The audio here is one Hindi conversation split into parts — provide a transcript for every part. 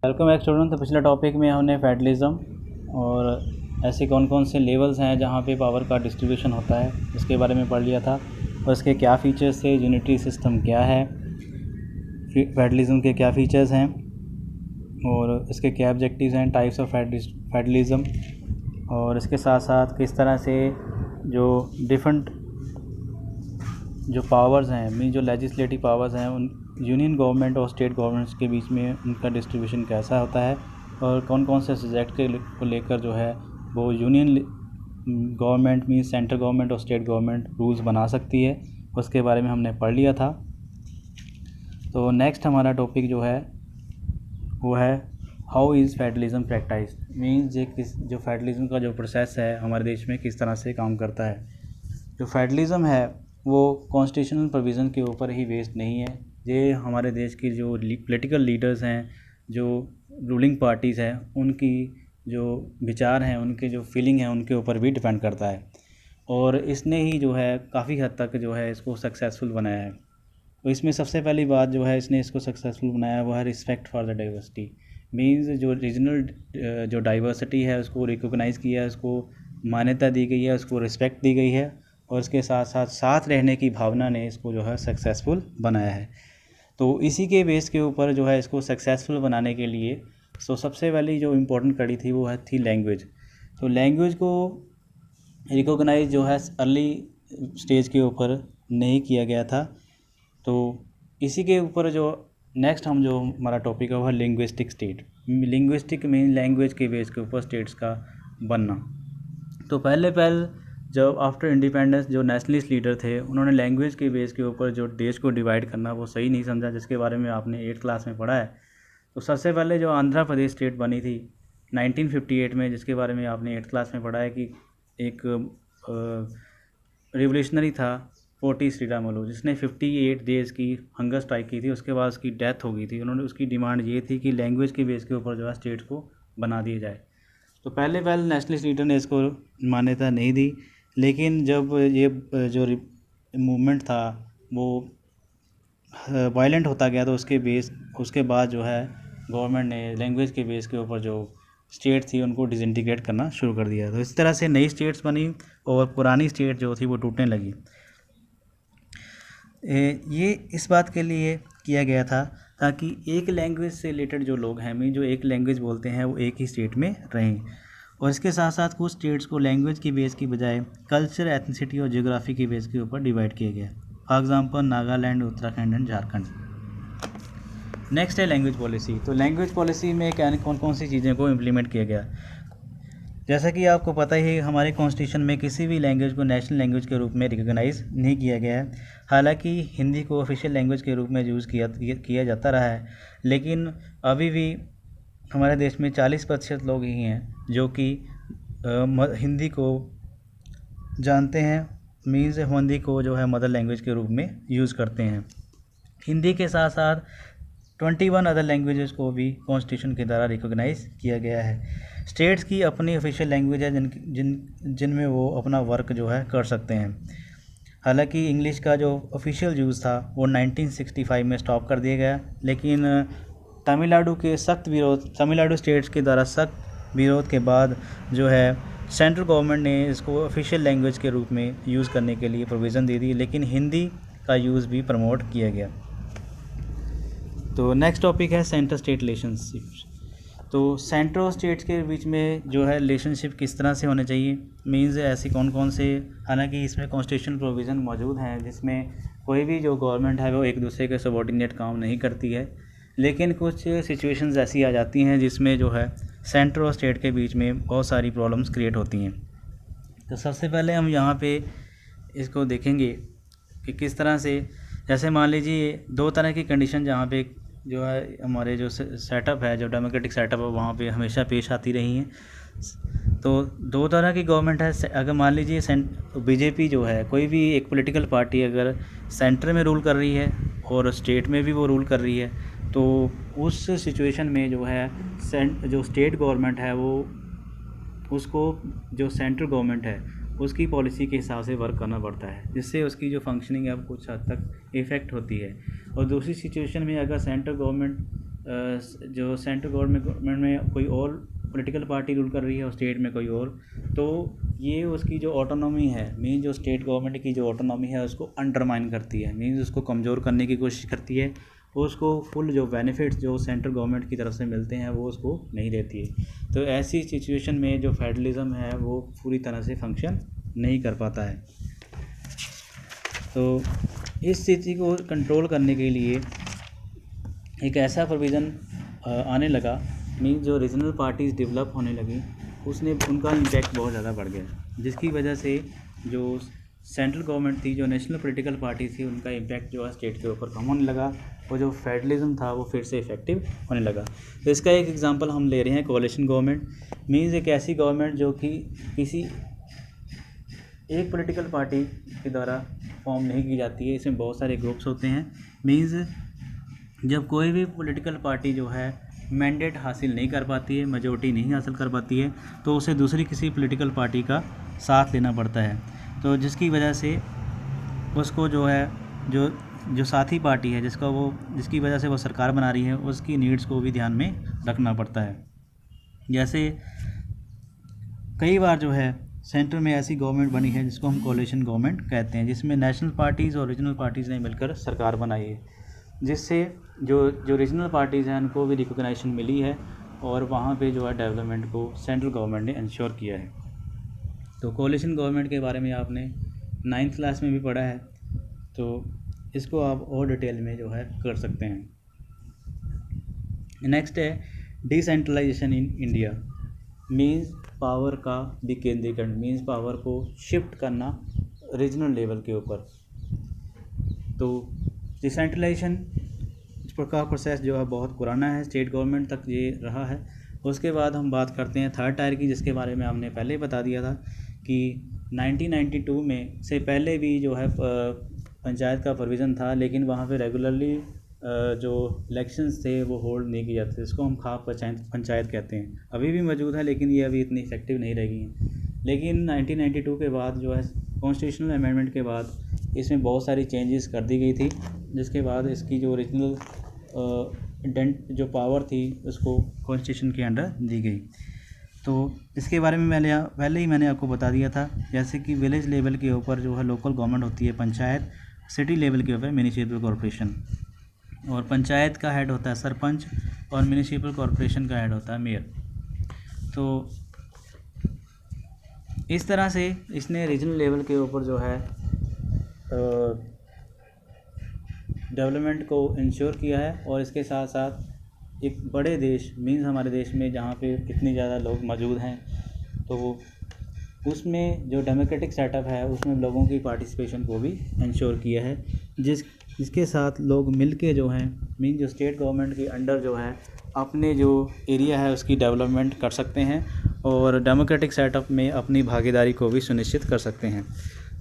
Welcome back student. तो पिछले टॉपिक में हमने फेडरलिज्म और ऐसे कौन कौन से लेवल्स हैं जहाँ पे पावर का डिस्ट्रीब्यूशन होता है इसके बारे में पढ़ लिया था और इसके क्या फ़ीचर्स थे, यूनिटरी सिस्टम क्या है, फेडरलिज्म के क्या फ़ीचर्स हैं और इसके क्या ऑब्जेक्टिव्स हैं, टाइप्स ऑफ फेडरलिज्म, और इसके साथ साथ किस तरह से जो डिफरेंट जो पावर्स हैं मीन जो लेजिस्लेटिव पावर्स हैं उन यूनियन गवर्नमेंट और स्टेट गवर्नमेंट्स के बीच में उनका डिस्ट्रीब्यूशन कैसा होता है और कौन कौन से सब्जेक्ट को लेकर जो है वो union government mean central government और स्टेट गवर्नमेंट रूल्स बना सकती है, उसके बारे में हमने पढ़ लिया था। तो नेक्स्ट हमारा टॉपिक जो है वो है how is federalism practice, means जो फेडरलिज्म का जो प्रोसेस है हमारे देश में किस तरह से काम करता है। जो फेडरलिज्म है वो कॉन्स्टिट्यूशनल प्रोविज़न के ऊपर ही बेस्ड नहीं है, ये हमारे देश की जो पॉलिटिकल लीडर्स हैं, जो रूलिंग पार्टीज़ हैं, उनकी जो विचार हैं, उनके जो फीलिंग है उनके ऊपर भी डिपेंड करता है और इसने ही जो है काफ़ी हद तक जो है इसको सक्सेसफुल बनाया है। तो इसमें सबसे पहली बात जो है इसने इसको सक्सेसफुल बनाया वो है respect for the diversity, means जो रीजनल जो डाइवर्सिटी है उसको रिकॉग्नाइज़ किया है, उसको मान्यता दी गई है, उसको रिस्पेक्ट दी गई है और इसके साथ साथ साथ रहने की भावना ने इसको जो है सक्सेसफुल बनाया है। तो इसी के बेस के ऊपर जो है इसको सक्सेसफुल बनाने के लिए सबसे पहली जो इम्पोर्टेंट कड़ी थी वो थी लैंग्वेज। तो लैंग्वेज को रिकॉग्नाइज जो है अर्ली स्टेज के ऊपर नहीं किया गया था। तो इसी के ऊपर जो नेक्स्ट जो हमारा टॉपिक है वो है linguistic state. Linguistic mean language के बेस के ऊपर स्टेट्स का बनना। तो पहले जब आफ्टर इंडिपेंडेंस जो नेशनलिस्ट लीडर थे उन्होंने लैंग्वेज के बेस के ऊपर जो देश को डिवाइड करना वो सही नहीं समझा, जिसके बारे में आपने 8th क्लास में पढ़ा है। तो सबसे पहले जो आंध्र प्रदेश स्टेट बनी थी 1958 में, जिसके बारे में आपने 8th क्लास में पढ़ा है कि एक रिवोल्यूशनरी था पोटी श्रीरामुलु, जिसने 58 डेज़ की हंगर स्ट्राइक की थी, उसके बाद उसकी डेथ हो गई थी। उन्होंने उसकी डिमांड ये थी कि लैंग्वेज के बेस के ऊपर जो है स्टेट्स को बना दिया जाए। तो पहले नेशनलिस्ट लीडर ने इसको मान्यता नहीं दी, लेकिन जब ये जो मूवमेंट था वो वायलेंट होता गया तो उसके बाद जो है गवर्नमेंट ने लैंग्वेज के बेस के ऊपर जो स्टेट थी उनको डिसइंटीग्रेट करना शुरू कर दिया। तो इस तरह से नई स्टेट्स बनी और पुरानी स्टेट जो थी वो टूटने लगी। ये इस बात के लिए किया गया था ताकि एक लैंग्वेज से रिलेटेड जो लोग हैं मीन जो एक लैंग्वेज बोलते हैं वो एक ही स्टेट में रहें, और इसके साथ साथ कुछ स्टेट्स को लैंग्वेज की बेस की बजाय कल्चर, एथनिसिटी और जियोग्राफी की बेस के ऊपर डिवाइड किया गया। For example Nagaland, Uttarakhand and Jharkhand. Next है लैंग्वेज पॉलिसी। तो लैंग्वेज पॉलिसी में क्या कौन कौन सी चीज़ें को इम्प्लीमेंट किया गया। जैसा कि आपको पता ही है हमारे कॉन्स्टिट्यूशन में किसी भी लैंग्वेज को नेशनल लैंग्वेज के रूप में रिकॉग्नाइज़ नहीं किया गया है। हालांकि हिंदी को ऑफिशियल लैंग्वेज के रूप में यूज़ किया जाता रहा है, लेकिन अभी भी हमारे देश में 40% लोग ही हैं जो कि हिंदी को जानते हैं, मीन्स हिंदी को जो है मदर लैंग्वेज के रूप में यूज़ करते हैं। हिंदी के साथ साथ 21 अदर लैंग्वेजेस को भी कॉन्स्टिट्यूशन के द्वारा रिकॉग्नाइज़ किया गया है। स्टेट्स की अपनी ऑफिशियल लैंग्वेज है जिनमें वो अपना वर्क जो है कर सकते हैं। हालांकि इंग्लिश का जो ऑफिशियल यूज़ था वो 1965 में स्टॉप कर दिया गया, लेकिन तमिलनाडु स्टेट्स के द्वारा सख्त विरोध के बाद जो है सेंट्रल गवर्नमेंट ने इसको ऑफिशियल लैंग्वेज के रूप में यूज़ करने के लिए प्रोविज़न दे दी, लेकिन हिंदी का यूज़ भी प्रमोट किया गया। तो नेक्स्ट टॉपिक है सेंटर स्टेट रिलेशनशिप। तो सेंटर और स्टेट्स के बीच में जो है रिलेशनशिप किस तरह से होने चाहिए, मीन्स ऐसी कौन कौन से, हालांकि इसमें कॉन्स्टिट्यूशन प्रोविज़न मौजूद हैं जिसमें कोई भी जो गवर्नमेंट है वो एक दूसरे के सबॉर्डिनेट काम नहीं करती है, लेकिन कुछ सिचुएशंस ऐसी आ जाती हैं जिसमें जो है सेंटर और स्टेट के बीच में बहुत सारी प्रॉब्लम्स क्रिएट होती हैं। तो सबसे पहले हम यहाँ पे इसको देखेंगे कि किस तरह से, जैसे मान लीजिए 2 तरह की कंडीशन जहाँ पे जो है हमारे जो सेटअप है, जो डेमोक्रेटिक सेटअप है वहाँ पे हमेशा पेश आती रही हैं। तो 2 तरह की गवर्नमेंट है। अगर मान लीजिए बीजेपी जो है, कोई भी एक पॉलिटिकल पार्टी अगर सेंटर में रूल कर रही है और स्टेट में भी वो रूल कर रही है, तो उस सिचुएशन में जो है जो स्टेट गवर्नमेंट है वो उसको जो सेंट्रल गवर्नमेंट है उसकी पॉलिसी के हिसाब से वर्क करना पड़ता है, जिससे उसकी जो फंक्शनिंग है वो कुछ हद तक इफ़ेक्ट होती है। और दूसरी सिचुएशन में अगर सेंट्रल गवर्नमेंट जो सेंट्रल गवर्नमेंट में कोई और पॉलिटिकल पार्टी रूल कर रही है और स्टेट में कोई और, तो ये उसकी जो ऑटोनॉमी है, मीन जो स्टेट गवर्नमेंट की जो ऑटोनॉमी है उसको अंडरमाइन करती है, मीन्स उसको कमज़ोर करने की कोशिश करती है, उसको फुल जो बेनिफिट्स जो सेंट्रल गवर्नमेंट की तरफ से मिलते हैं वो उसको नहीं देती है। तो ऐसी सिचुएशन में जो फेडरलिज्म है वो पूरी तरह से फंक्शन नहीं कर पाता है। तो इस स्थिति को कंट्रोल करने के लिए एक ऐसा प्रोविज़न आने लगा, मीन जो रीजनल पार्टीज़ डेवलप होने लगी उसने उनका इम्पैक्ट बहुत ज़्यादा बढ़ गया, जिसकी वजह से जो सेंट्रल गवर्नमेंट थी, जो नेशनल पॉलिटिकल पार्टी थी, उनका इम्पैक्ट जो है स्टेट के ऊपर कम होने लगा और जो फेडरलिज्म था वो फिर से इफ़ेक्टिव होने लगा। तो इसका एक एग्जांपल हम ले रहे हैं कोalition गवर्नमेंट, मीन्स एक ऐसी गवर्नमेंट जो कि किसी एक पॉलिटिकल पार्टी के द्वारा फॉर्म नहीं की जाती है, इसमें बहुत सारे ग्रुप्स होते हैं। मीन्स जब कोई भी पॉलिटिकल पार्टी जो है मैंडेट हासिल नहीं कर पाती है, मेजॉरिटी नहीं हासिल कर पाती है, तो उसे दूसरी किसी पॉलिटिकल पार्टी का साथ लेना पड़ता है। तो जिसकी वजह से उसको जो है जो साथी पार्टी है जिसकी वजह से वो सरकार बना रही है, उसकी नीड्स को भी ध्यान में रखना पड़ता है। जैसे कई बार जो है सेंटर में ऐसी गवर्नमेंट बनी है जिसको हम कोalition गवर्नमेंट कहते हैं, जिसमें नेशनल पार्टीज़ और रीजनल पार्टीज़ ने मिलकर सरकार बनाई है, जिससे जो रीजनल पार्टीज़ हैं उनको भी रिकॉग्निशन मिली है और वहाँ पे जो है डेवलपमेंट को सेंट्रल गवर्नमेंट ने इंश्योर किया है। तो कोalition गवर्नमेंट के बारे में आपने 9th क्लास में भी पढ़ा है, तो इसको आप और डिटेल में जो है कर सकते हैं। नेक्स्ट है decentralisation in India, means power का विकेंद्रीकरण, मीन्स पावर को शिफ्ट करना रीजनल लेवल के ऊपर। तो डिसेंट्रलाइजेशन का प्रोसेस जो है बहुत पुराना है, स्टेट गवर्नमेंट तक ये रहा है। उसके बाद हम बात करते हैं थर्ड टायर की, जिसके बारे में हमने पहले बता दिया था कि 1992 में से पहले भी जो है पंचायत का प्रोविज़न था, लेकिन वहाँ पे रेगुलरली जो इलेक्शंस थे वो होल्ड नहीं किए जाते, इसको हम खाप पंचायत कहते हैं। अभी भी मौजूद है लेकिन ये अभी इतनी इफेक्टिव नहीं रह गई हैं। लेकिन 1992 के बाद जो है कॉन्स्टिट्यूशनल अमेंडमेंट के बाद इसमें बहुत सारी चेंजेस कर दी गई थी, जिसके बाद इसकी जो ओरिजिनल जो पावर थी उसको कॉन्स्टिट्यूशन के अंडर दी गई। तो इसके बारे में पहले ही मैंने आपको बता दिया था, जैसे कि विलेज लेवल के ऊपर जो है लोकल गवर्नमेंट होती है पंचायत, सिटी लेवल के ऊपर म्यूनिसिपल कॉरपोरेशन, और पंचायत का हेड होता है सरपंच और म्यूनिसिपल कॉरपोरेशन का हेड होता है मेयर। तो इस तरह से इसने रीजनल लेवल के ऊपर जो है डेवलपमेंट को इंश्योर किया है। और इसके साथ साथ एक बड़े देश मीन्स हमारे देश में जहाँ पे इतने ज़्यादा लोग मौजूद हैं, तो उसमें जो डेमोक्रेटिक सेटअप है उसमें लोगों की पार्टिसिपेशन को भी इंश्योर किया है, जिसके साथ लोग मिलके जो हैं मीन जो स्टेट गवर्नमेंट के अंडर जो है अपने जो एरिया है उसकी डेवलपमेंट कर सकते हैं और डेमोक्रेटिक सेटअप में अपनी भागीदारी को भी सुनिश्चित कर सकते हैं।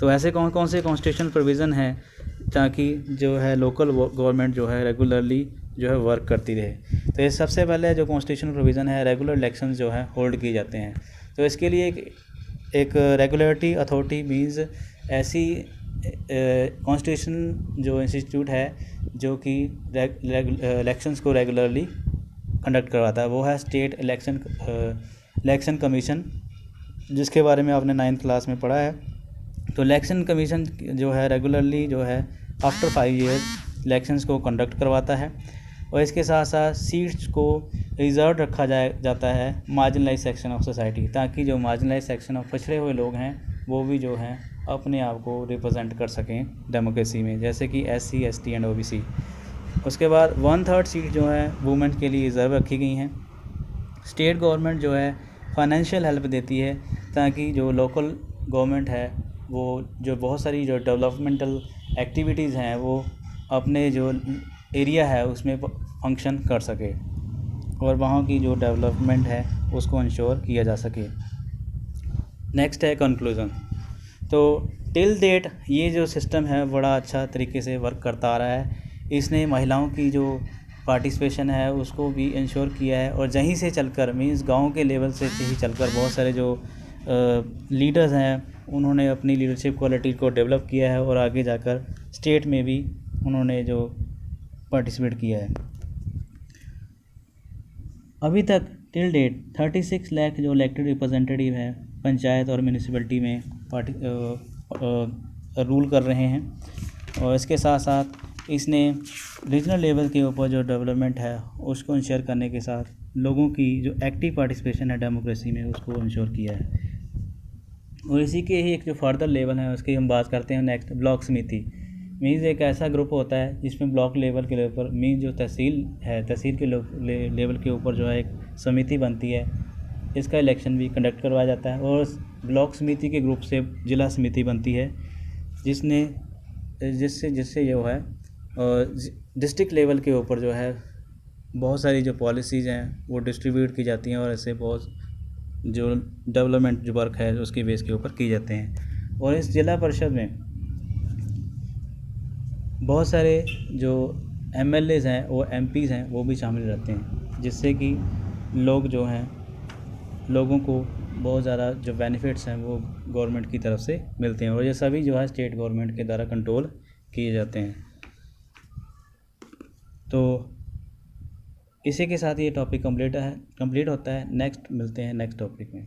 तो ऐसे कौन कौन से कॉन्स्टिट्यूशनल प्रोविज़न हैं ताकि जो है लोकल गवर्नमेंट जो है रेगुलरली जो है वर्क करती रहे। तो ये सबसे पहले जो कॉन्स्टिट्यूशनल प्रोविज़न है, रेगुलर इलेक्शंस जो है होल्ड किए जाते हैं। तो इसके लिए एक रेगुलेटरी अथॉरिटी मीन्स ऐसी कॉन्स्टिट्यूशन जो इंस्टीट्यूट है जो कि इलेक्शंस को रेगुलरली कंडक्ट करवाता है, वो है स्टेट इलेक्शन कमीशन, जिसके बारे में आपने 9th क्लास में पढ़ा है। तो इलेक्शन कमीशन जो है रेगुलरली जो है आफ्टर 5 ईयर्स इलेक्शंस को कंडक्ट करवाता है और इसके साथ साथ सीट्स को रिज़र्व रखा जाता है मार्जिनलाइज सेक्शन ऑफ सोसाइटी, ताकि जो मार्जिनलाइज सेक्शन ऑफ पिछड़े हुए लोग हैं वो भी जो हैं अपने आप को रिप्रेजेंट कर सकें डेमोक्रेसी में, जैसे कि SC ST एंड OBC। उसके बाद 1/3 सीट जो है वुमेन के लिए रिज़र्व रखी गई हैं। स्टेट गवर्नमेंट जो है फाइनेंशियल हेल्प देती है ताकि जो लोकल गवर्नमेंट है वो जो बहुत सारी जो डेवलपमेंटल एक्टिविटीज़ हैं वो अपने जो एरिया है उसमें फंक्शन कर सके और वहाँ की जो डेवलपमेंट है उसको इंश्योर किया जा सके। नेक्स्ट है कंक्लूज़न। तो टिल डेट ये जो सिस्टम है बड़ा अच्छा तरीके से वर्क करता आ रहा है। इसने महिलाओं की जो पार्टिसिपेशन है उसको भी इंश्योर किया है और यहीं से चलकर मींस गांव के लेवल से ही चलकर बहुत सारे जो लीडर्स हैं उन्होंने अपनी लीडरशिप क्वालिटी को डेवलप किया है और आगे जाकर स्टेट में भी उन्होंने जो पार्टिसिपेट किया है। अभी तक टिल डेट 36 लाख जो इलेक्टेड रिप्रेजेंटेटिव हैं पंचायत और म्यूनिसिपैलिटी में रूल कर रहे हैं। और इसके साथ साथ इसने रीजनल लेवल के ऊपर जो डेवलपमेंट है उसको इंश्योर करने के साथ लोगों की जो एक्टिव पार्टिसिपेशन है डेमोक्रेसी में उसको इंश्योर किया है। और इसी के ही एक जो फर्दर लेवल है उसकी हम बात करते हैं नेक्स्ट, ब्लॉक समिति। मीन्स एक ऐसा ग्रुप होता है जिसमें ब्लॉक लेवल के ऊपर मीन्स जो तहसील है, तहसील के लेवल के ऊपर जो है एक समिति बनती है, इसका इलेक्शन भी कंडक्ट करवाया जाता है। और ब्लॉक समिति के ग्रुप से जिला समिति बनती है जिससे जो है डिस्ट्रिक्ट लेवल के ऊपर जो है बहुत सारी जो पॉलिसीज़ हैं वो डिस्ट्रीब्यूट की जाती हैं और ऐसे बहुत जो डेवलपमेंट जो वर्क है उसके बेस के ऊपर की जाते हैं। और इस जिला परिषद में बहुत सारे जो MLAs हैं वो MPs हैं वो भी शामिल रहते हैं, जिससे कि लोग जो हैं लोगों को बहुत ज़्यादा जो बेनिफिट्स हैं वो गवर्नमेंट की तरफ से मिलते हैं और ये सभी जो है स्टेट गवर्नमेंट के द्वारा कंट्रोल किए जाते हैं। तो इसी के साथ ये टॉपिक कंप्लीट होता है। नेक्स्ट मिलते हैं नेक्स्ट टॉपिक में।